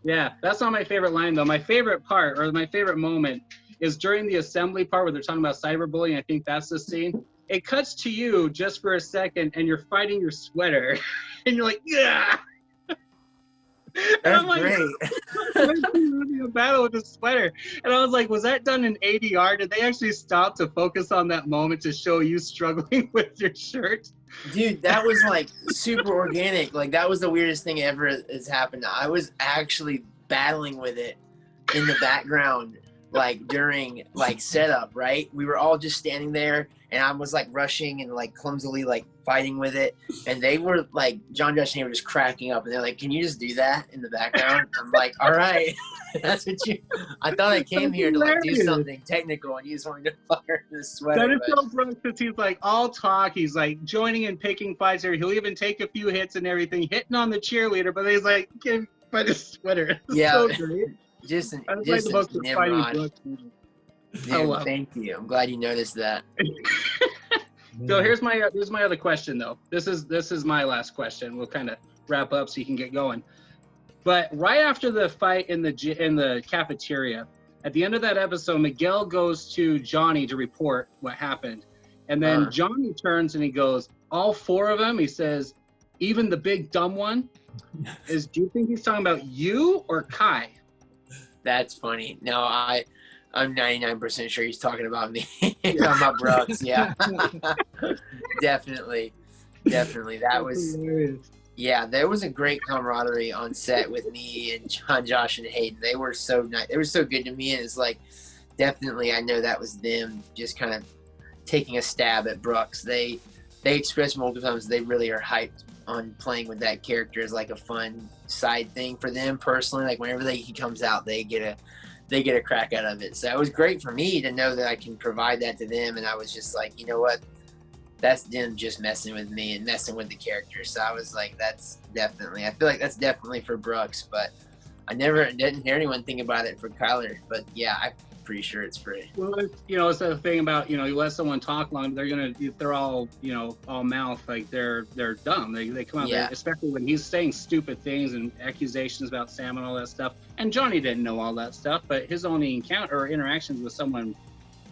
Yeah, that's not my favorite line though. My favorite part, or my favorite moment, is during the assembly part where they're talking about cyberbullying. I think that's the scene. It cuts to you just for a second, and you're fighting your sweater, and you're like, yeah. That's great. Having a battle with a sweater, and I was like, was that done in ADR? Did they actually stop to focus on that moment to show you struggling with your shirt? Dude, that was like super organic. Like, that was the weirdest thing ever has happened. I was actually battling with it in the background, like during like setup, right? We were all just standing there, and I was like rushing and like clumsily like fighting with it, and they were like, John, Josh, and they were just cracking up, and they're like, "Can you just do that in the background?" I'm like, "All right." That's what you. I thought I came here to like do something technical, and you just wanted to fuck her in the sweater. That is so Brucks, because he's like all talk. He's like joining and picking fights here. He'll even take a few hits and everything, hitting on the cheerleader, but he's like, "Get by the sweater." Yeah. So great. Just the most exciting. Dude, thank you. I'm glad you noticed that. So here's my other question though. This is my last question. We'll kind of wrap up so you can get going. But right after the fight in the cafeteria, at the end of that episode, Miguel goes to Johnny to report what happened, and then Johnny turns and he goes, "All four of them." He says, "Even the big dumb one." Do you think he's talking about you or Kai? That's funny. No, I'm 99% sure he's talking about me. Talking about Brucks, yeah. Definitely. That was hilarious. Yeah, there was a great camaraderie on set with me and John, Josh, and Hayden. They were so nice. They were so good to me, and it's like, definitely I know that was them just kind of taking a stab at Brucks. They expressed multiple times they really are hyped on playing with that character as like a fun side thing for them personally. Like whenever he comes out, they get a crack out of it. So it was great for me to know that I can provide that to them, and I was just like, you know what? That's them just messing with me and messing with the character. So I was like, I feel like that's definitely for Brucks, but I didn't hear anyone think about it for Kyler. But yeah, I'm pretty sure it's free. Well, it's the thing about, you let someone talk long, they're all, all mouth, like they're dumb. They come out there, especially when he's saying stupid things and accusations about Sam and all that stuff. And Johnny didn't know all that stuff, but his only encounter or interactions with someone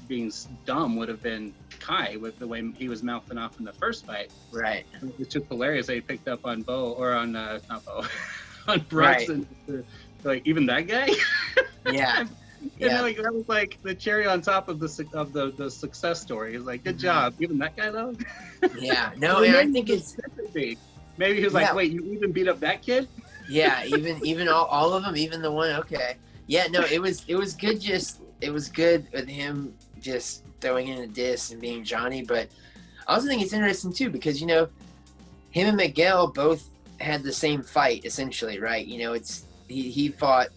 being dumb would have been Kai, with the way he was mouthing off in the first fight. Right. It's just hilarious that he picked up on Bo, or on not Bo, on Brucks, right. And like, even that guy. Yeah. And then, like, that was like the cherry on top of the success story. He's like, good job. Even that guy though. Yeah. No, and I think it's maybe he was like, wait, you even beat up that kid? Yeah, even all of them, even the one. Okay. Yeah. No, it was good. It was good with him just throwing in a diss and being Johnny. But I also think it's interesting too because him and Miguel both had the same fight essentially, right? It's he fought.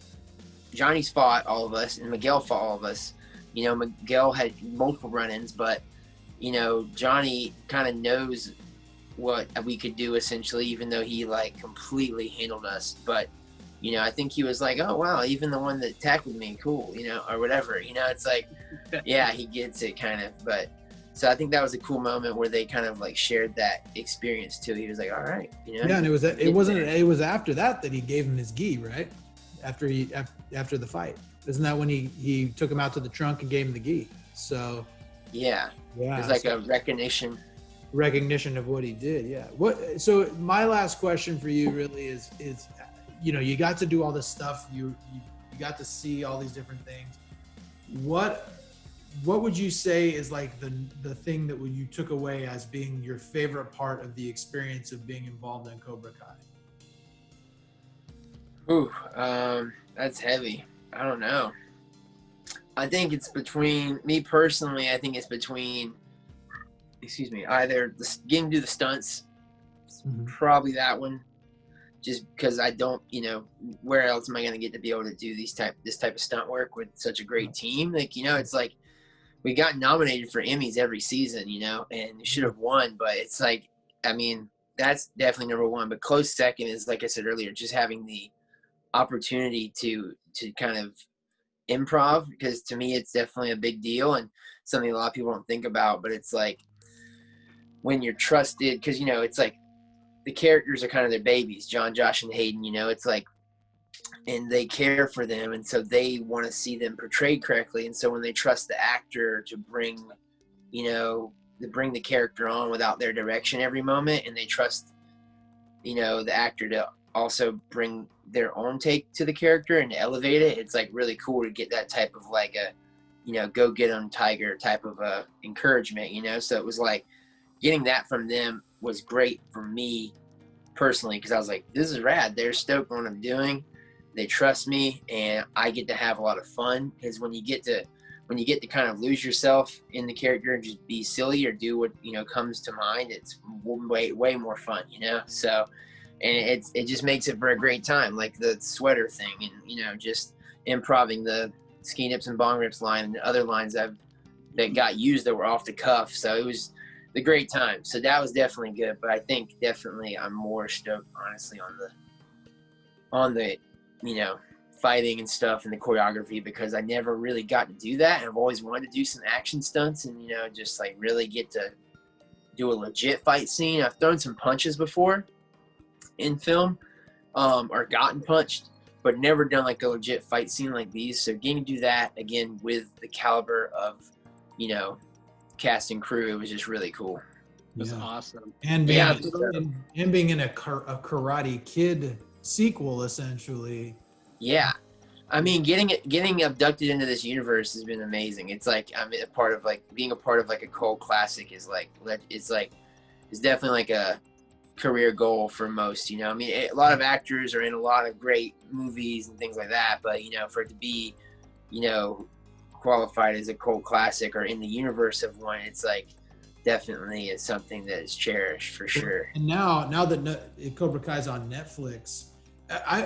Johnny's fought all of us, and Miguel fought all of us. Miguel had multiple run-ins, but Johnny kind of knows what we could do essentially, even though he like completely handled us. But I think he was like, oh wow, even the one that tackled me, cool, or whatever. It's like, yeah, he gets it kind of. But so I think that was a cool moment where they kind of like shared that experience too. He was like, all right, Yeah, and it was after that he gave him his gi, right? After the fight, isn't that when he took him out to the trunk and gave him the gi? So yeah, it's like a recognition of what he did. Yeah. So my last question for you really is you got to do all this stuff, you got to see all these different things. What would you say is like the thing that you took away as being your favorite part of the experience of being involved in Cobra Kai? Ooh, that's heavy. I don't know. I think it's between me personally. I think it's between, either getting to do the stunts, probably that one, just because I don't, where else am I going to get to be able to do this type of stunt work with such a great team? Like, it's like we got nominated for Emmys every season, and we should have won, but it's like, I mean, that's definitely number one. But close second is, like I said earlier, just having the opportunity to kind of improv, because to me it's definitely a big deal and something a lot of people don't think about. But it's like when you're trusted, because it's like the characters are kind of their babies, John, Josh, and Hayden. It's like, and they care for them, and so they want to see them portrayed correctly. And so when they trust the actor to bring the character on without their direction every moment, and they trust the actor to also bring their own take to the character and elevate it, it's like really cool to get that type of like a go get 'em tiger type of encouragement, so it was like getting that from them was great for me personally, because I was like, this is rad. They're stoked on what I'm doing, they trust me, and I get to have a lot of fun. Because when you get to kind of lose yourself in the character and just be silly or do what comes to mind, it's way more fun, so. And it just makes it for a great time, like the sweater thing, and just improvising the ski nips and bong rips line and the other lines that got used that were off the cuff. So it was the great time. So that was definitely good. But I think definitely I'm more stoked, honestly, on the fighting and stuff and the choreography, because I never really got to do that, and I've always wanted to do some action stunts and just like really get to do a legit fight scene. I've thrown some punches before in film, or gotten punched, but never done like a legit fight scene like these. So getting to do that again with the caliber of cast and crew, it was just really cool. It was awesome. And being in a Karate Kid sequel, essentially. Yeah, I mean, getting abducted into this universe has been amazing. It's like being a part of like a cult classic is like, it's definitely like a career goal for most. I mean, a lot of actors are in a lot of great movies and things like that, but for it to be qualified as a cult classic or in the universe of one, it's like definitely is something that is cherished for sure. And now that Cobra Kai's on Netflix,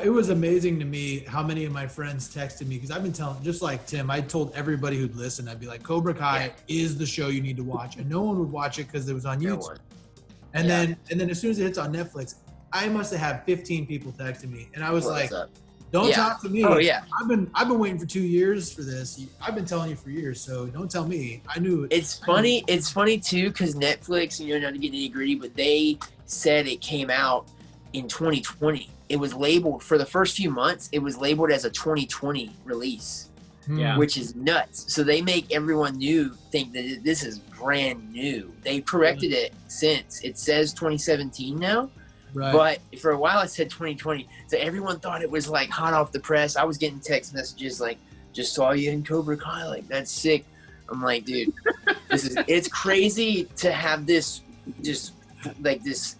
it was amazing to me how many of my friends texted me, because I've been telling, just like Tim, I told everybody who'd listen, I'd be like, Cobra Kai is the show you need to watch, and no one would watch it because it was on YouTube. And then as soon as it hits on Netflix, I must have had 15 people texting me, and I was like, don't talk to me. Oh yeah. I've been waiting for 2 years for this. I've been telling you for years, so don't tell me. I knew it. It's funny too, because Netflix, not to get nitty gritty, but they said it came out in 2020. It was labeled for the first few months. It was labeled as a 2020 release, which is nuts. So they make everyone new think that this is brand new. They corrected it since. It says 2017 now. Right. But for a while it said 2020. So everyone thought it was like hot off the press. I was getting text messages like, just saw you in Cobra Kai, like that's sick. I'm like, dude, it's crazy to have this just like this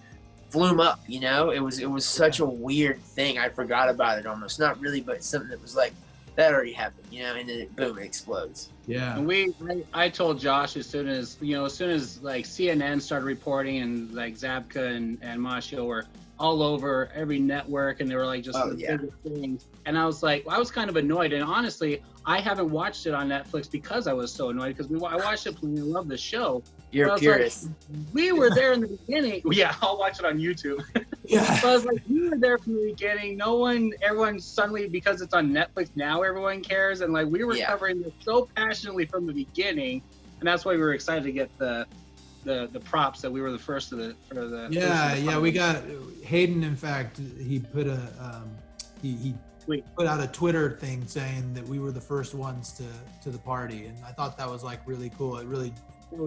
flume up, you know? It was such a weird thing. I forgot about it almost. Not really, but something that was like, that already happened, you know, and then boom, it explodes. Yeah. And I told Josh as soon as like CNN started reporting and like Zabka and Mashio were all over every network and they were like just biggest things. And I was like, I was kind of annoyed. And honestly, I haven't watched it on Netflix because I was so annoyed because I watched it because we love the show. You're curious. Like, we were there in the beginning. Yeah, I'll watch it on YouTube. Yeah. So I was like, we were there from the beginning. Everyone suddenly, because it's on Netflix now, everyone cares. And like we were covering this so passionately from the beginning. And that's why we were excited to get the props that we were the first for the we got Hayden. In fact, he put he put out a Twitter thing saying that we were the first ones to the party, and I thought that was like really cool.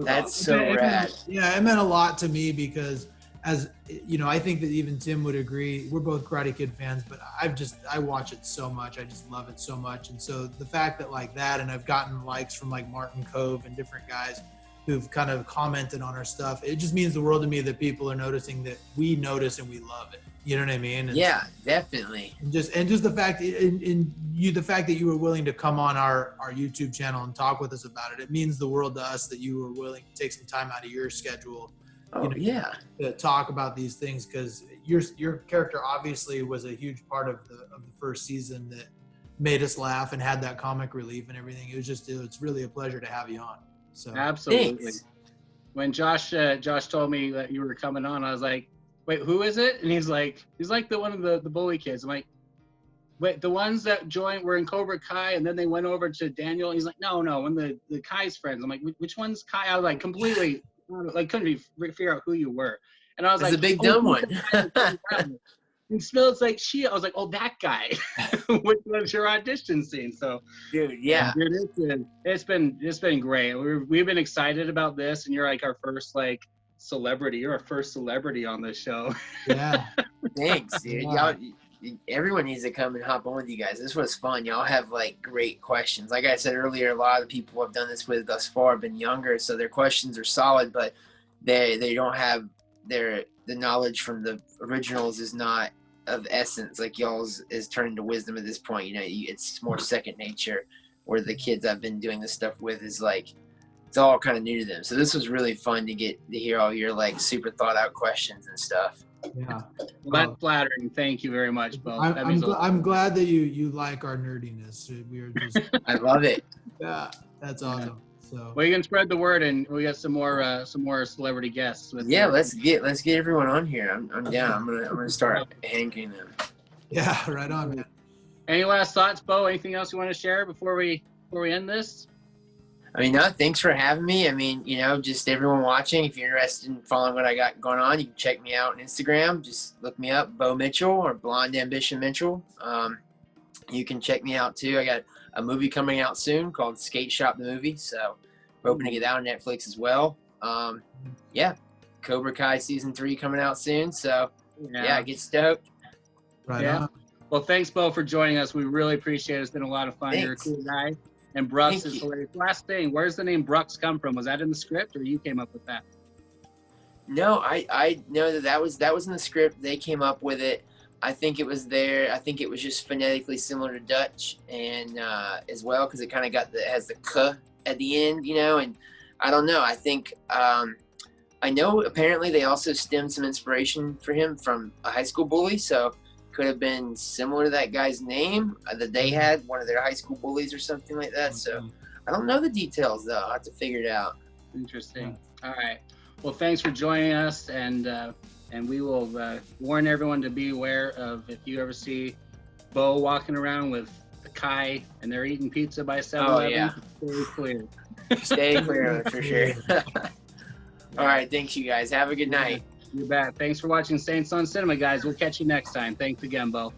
That's so rad. Yeah, it meant a lot to me because, as you know, I think that even Tim would agree. We're both Karate Kid fans, but I watch it so much. I just love it so much, and so the fact that like that, and I've gotten likes from like Martin Cove and different guys who've kind of commented on our stuff. It just means the world to me that people are noticing that we notice and we love it. You know what I mean? And yeah, definitely. And just the fact the fact that you were willing to come on our YouTube channel and talk with us about it. It means the world to us that you were willing to take some time out of your schedule. To talk about these things, because your character obviously was a huge part of the first season that made us laugh and had that comic relief and everything. It's really a pleasure to have you on. So absolutely. Thanks. When Josh told me that you were coming on, I was like, wait, who is it? And he's like the one of the bully kids. I'm like, wait, the ones that were in Cobra Kai and then they went over to Daniel. And he's like, no, when the Kai's friends. I'm like, which one's Kai? I was like completely like couldn't figure out who you were. And I was like, a big dumb one. And Smil's like, I was like, oh, that guy, which was your audition scene. So, dude, yeah, dude, it's been great. We've been excited about this, and you're like our first like celebrity. You're our first celebrity on this show. Yeah, thanks, dude. Y'all, everyone needs to come and hop on with you guys. This was fun. Y'all have like great questions. Like I said earlier, a lot of the people I've done this with thus far have been younger, so their questions are solid, but they don't have the knowledge from the originals is not of essence. Like y'all's is turned to wisdom at this point. You know, it's more second nature, where the kids I've been doing this stuff with is like, it's all kind of new to them. So this was really fun to get to hear all your like super thought out questions and stuff. Yeah. Well, that's flattering. Thank you very much, Bo. I'm glad that you like our nerdiness. We are just I love it. Yeah, that's awesome. Yeah. So well, you can spread the word, and we got some more celebrity guests. Let's get everyone on here. I'm down. I'm gonna start hanging them. Yeah, right on, man. Any last thoughts, Bo? Anything else you want to share before we end this? I mean, no, thanks for having me. I mean, you know, just everyone watching, if you're interested in following what I got going on, you can check me out on Instagram. Just look me up, Bo Mitchell or Blonde Ambition Mitchell. You can check me out too. I got a movie coming out soon called Skate Shop the Movie. So we're hoping to get that on Netflix as well. Cobra Kai season 3 coming out soon. So get stoked. Right on. Well, thanks, Bo, for joining us. We really appreciate it. It's been a lot of fun. Thanks. You're a cool guy. And Brucks is hilarious. Last thing, where's the name Brucks come from? Was that in the script, or you came up with that? No, I know that was in the script. They came up with it. I think it was there. I think it was just phonetically similar to Dutch, and as well, because it kind of has the k at the end, you know. And I don't know. I think I know apparently they also stemmed some inspiration for him from a high school bully, so could have been similar to that guy's name that they had, one of their high school bullies or something like that. So I don't know the details though. I have to figure it out. Interesting. All right. Well, thanks for joining us, and we will warn everyone to be aware of if you ever see Bo walking around with a Kai and they're eating pizza by 7-Eleven. Stay clear. Stay clear of it for sure. All right. Thanks, you guys. Have a good night. You bet. Thanks for watching Saints on Cinema, guys. We'll catch you next time. Thanks again, Bo.